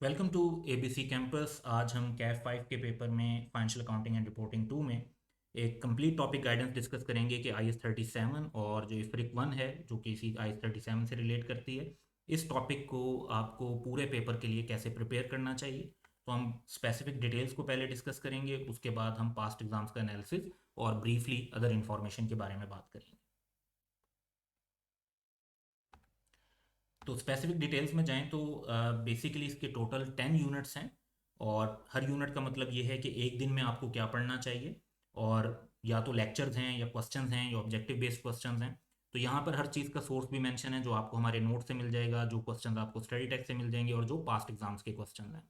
Welcome to ABC campus. आज हम कैफ 5 के पेपर में फाइनेंशियल अकाउंटिंग एंड रिपोर्टिंग 2 में एक कंप्लीट टॉपिक गाइडेंस डिस्कस करेंगे कि IS 37 और जो इफ्रिक 1 है जो कि इसी IS 37 से रिलेट करती है। इस टॉपिक को आपको पूरे पेपर के लिए कैसे प्रिपेयर करना चाहिए, तो हम स्पेसिफिक डिटेल्स को पहले डिस्कस करेंगे, उसके बाद हम पास्ट एग्जाम्स का एनालिसिस और ब्रीफली अदर इन्फॉर्मेशन के बारे में बात करेंगे। तो स्पेसिफिक डिटेल्स में जाएं तो बेसिकली इसके टोटल 10 यूनिट्स हैं और हर यूनिट का मतलब ये है कि एक दिन में आपको क्या पढ़ना चाहिए, और या तो लेक्चर्स हैं या क्वेश्चंस हैं या ऑब्जेक्टिव बेस्ड क्वेश्चंस हैं। तो यहाँ पर हर चीज़ का सोर्स भी मेंशन है, जो आपको हमारे नोट से मिल जाएगा, जो क्वेश्चंस आपको स्टडी टेक्स्ट से मिल जाएंगे और जो पास्ट एग्जाम्स के क्वेश्चन हैं।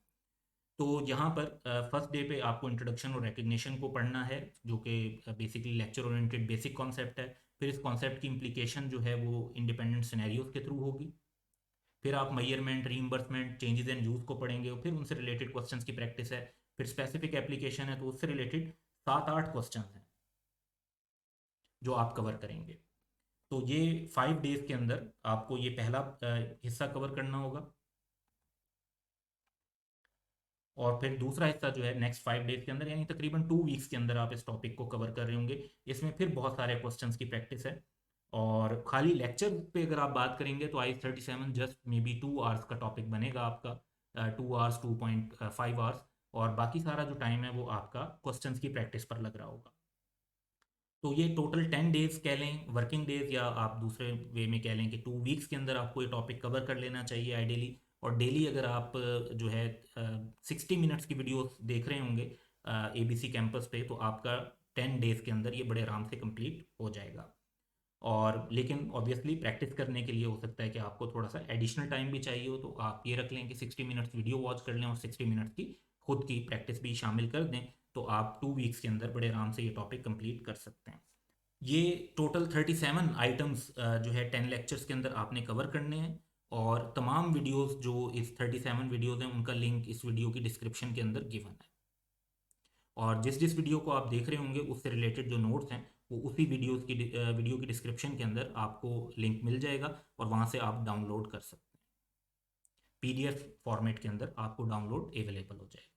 तो यहाँ पर फर्स्ट डे पे आपको इंट्रोडक्शन और रिकग्निशन को पढ़ना है, जो कि basically lecture oriented basic concept है। फिर इस कॉन्सेप्ट की इम्प्लीकेशन जो है वो इंडिपेंडेंट सिनेरियोज के थ्रू होगी। फिर आप measurement, reimbursement, changes and use को पढ़ेंगे और फिर उनसे रिलेटेड क्वेश्चंस की प्रैक्टिस है। फिर स्पेसिफिक एप्लीकेशन है, तो उससे रिलेटेड 7-8 क्वेश्चंस हैं जो आप कवर करेंगे। तो ये 5 डेज के अंदर आपको ये पहला हिस्सा कवर करना होगा, और फिर दूसरा हिस्सा जो है नेक्स्ट 5 डेज के अंदर, यानी तकरीबन 2 वीक्स के अंदर आप इस टॉपिक को कवर कर रहे होंगे। इसमें फिर बहुत सारे क्वेश्चंस की प्रैक्टिस है। और खाली लेक्चर पे अगर आप बात करेंगे तो IS 37 just may be 2 hours का टॉपिक बनेगा आपका, 2 आवर्स, 2.5 आवर्स, और बाकी सारा जो टाइम है वो आपका क्वेश्चंस की प्रैक्टिस पर लग रहा होगा। तो ये टोटल 10 डेज कह लें, वर्किंग डेज, या आप दूसरे वे में कह लें कि 2 वीक्स के अंदर आपको ये टॉपिक कवर कर लेना चाहिए आइडियली। और डेली अगर आप जो है 60 मिनट्स की वीडियोस देख रहे होंगे ABC कैंपस पे, तो आपका 10 डेज के अंदर ये बड़े आराम से कंप्लीट हो जाएगा। और लेकिन ऑब्वियसली प्रैक्टिस करने के लिए हो सकता है कि आपको थोड़ा सा एडिशनल टाइम भी चाहिए हो, तो आप ये रख लें कि 60 मिनट्स वीडियो वॉच कर लें और 60 मिनट्स की खुद की प्रैक्टिस भी शामिल कर दें, तो आप 2 वीक्स के अंदर बड़े आराम से ये टॉपिक कंप्लीट कर सकते हैं। ये टोटल 37 आइटम्स जो है 10 लेक्चर्स के अंदर आपने कवर करने हैं। और तमाम वीडियोस जो इस 37 वीडियोस हैं उनका लिंक इस वीडियो की डिस्क्रिप्शन के अंदर गिवन है। और जिस जिस वीडियो को आप देख रहे होंगे उससे रिलेटेड जो नोट्स हैं वो उसी वीडियो की डिस्क्रिप्शन के अंदर आपको लिंक मिल जाएगा, और वहाँ से आप डाउनलोड कर सकते हैं। PDF फॉर्मेट के अंदर आपको डाउनलोड अवेलेबल हो जाएगा।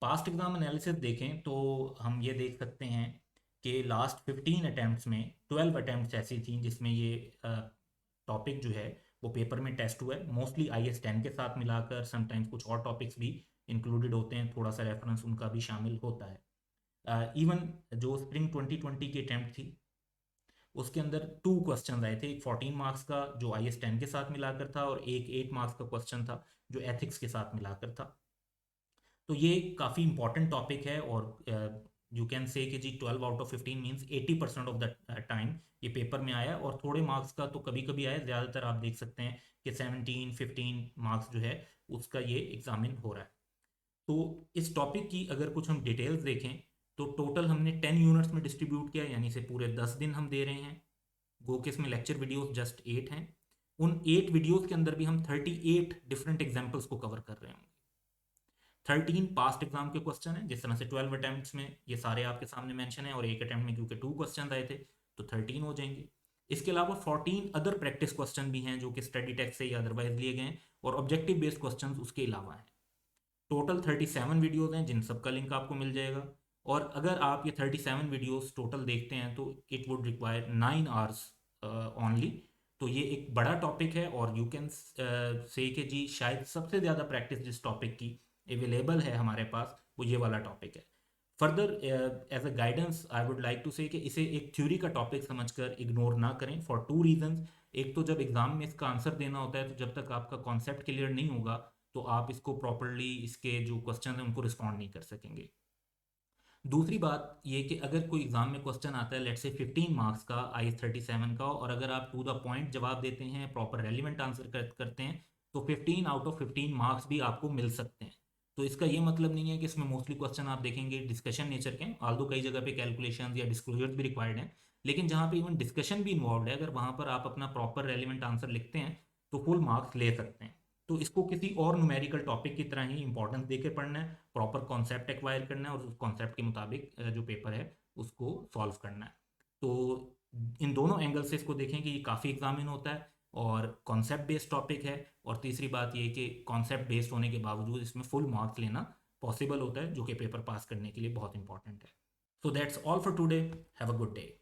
पास्ट एग्जाम एनालिसिस देखें तो हम ये देख सकते हैं कि लास्ट 15 अटैम्प्ट्स में 12 अटैम्प्ट्स ऐसी थी जिसमें ये टॉपिक जो है वो पेपर में टेस्ट हुआ है। मोस्टली IS 10 के साथ मिलाकर समटाइम्स कुछ और टॉपिक्स भी इंक्लूडेड होते हैं, थोड़ा सा रेफरेंस उनका भी शामिल होता है। इवन जो स्प्रिंग 2020 की अटैम्प्ट थी उसके अंदर 2 क्वेश्चन आए थे, एक 14 मार्क्स का जो IS 10 के साथ मिलाकर था, और एक 8 मार्क्स का क्वेश्चन था जो एथिक्स के साथ मिलाकर था। तो ये काफ़ी इंपॉर्टेंट टॉपिक है, और यू कैन से कि जी 12 out of 15 means 80% of the time ये पेपर में आया, और थोड़े मार्क्स का तो कभी कभी आया, ज़्यादातर आप देख सकते हैं कि 17-15 मार्क्स जो है उसका ये एग्जामिन हो रहा है। तो इस टॉपिक की अगर कुछ हम डिटेल्स देखें तो टोटल हमने 10 यूनिट्स में डिस्ट्रीब्यूट किया, यानी से पूरे 10 दिन हम दे रहे हैं। गो के इसमें लेक्चर वीडियोस जस्ट 8 हैं। उन 8 वीडियोस के अंदर भी हम 38 डिफरेंट एग्जाम्पल्स को कवर कर रहे होंगे। 13 पास्ट एग्जाम के क्वेश्चन है, जिस तरह से 12 अटैम्प्ट्स में ये सारे आपके सामने मेंशन है, और एक अटैम्प्ट में क्योंकि 2 क्वेश्चन आए थे तो 13 हो जाएंगे। इसके अलावा 14 अदर प्रैक्टिस क्वेश्चन भी हैं जो कि स्टडी टेक्स्ट से या अदरवाइज लिए गए हैं, और ऑब्जेक्टिव बेस्ड क्वेश्चन उसके अलावा हैं। टोटल 37 वीडियोज़ हैं जिन सबका लिंक आपको मिल जाएगा। और अगर आप ये 37 वीडियोज़ टोटल देखते हैं तो it would require 9 hours only. तो ये एक बड़ा टॉपिक है, और यू कैन से कि जी शायद सबसे ज़्यादा प्रैक्टिस जिस टॉपिक की अवेलेबल है हमारे पास वो ये वाला टॉपिक है। Further as a guidance I would like to say कि इसे एक थ्योरी का टॉपिक समझकर इग्नोर ना करें, फॉर 2 रीजंस। एक तो जब एग्जाम में इसका आंसर देना होता है तो जब तक आपका कॉन्सेप्ट क्लियर नहीं होगा तो आप इसको प्रॉपरली, इसके जो क्वेश्चन हैं उनको रिस्पॉन्ड नहीं कर सकेंगे। दूसरी बात ये कि अगर कोई एग्जाम में क्वेश्चन आता है लेट से 15 मार्क्स का IS 37 का, और अगर आप टू द पॉइंट जवाब देते हैं, प्रॉपर रेलिवेंट आंसर करते हैं, तो 15 आउट ऑफ 15 मार्क्स भी आपको मिल सकते हैं। तो इसका ये मतलब नहीं है कि इसमें मोस्टली क्वेश्चन आप देखेंगे डिस्कशन नेचर के, ऑल्दो कई जगह पे कैलकुलेशंस या डिस्क्लोजर्स भी रिक्वायर्ड हैं, लेकिन जहाँ पे इवन डिस्कशन भी इन्वॉल्व है, अगर वहाँ पर आप अपना प्रॉपर रेलिवेंट आंसर लिखते हैं तो फुल मार्क्स ले सकते हैं। तो इसको किसी और न्यूमेरिकल टॉपिक की तरह ही इंपॉर्टेंस देकर पढ़ना है, प्रॉपर कॉन्सेप्ट एक्वायर करना है, और उस कॉन्सेप्ट के मुताबिक जो पेपर है उसको सॉल्व करना है। तो इन दोनों एंगल से इसको देखें कि ये काफ़ी एग्जामिन होता है। और कॉन्सेप्ट बेस्ड टॉपिक है, और तीसरी बात ये कि कॉन्सेप्ट बेस्ड होने के बावजूद इसमें फुल मार्क्स लेना पॉसिबल होता है, जो कि पेपर पास करने के लिए बहुत इंपॉर्टेंट है। So that's all for today, have a good day.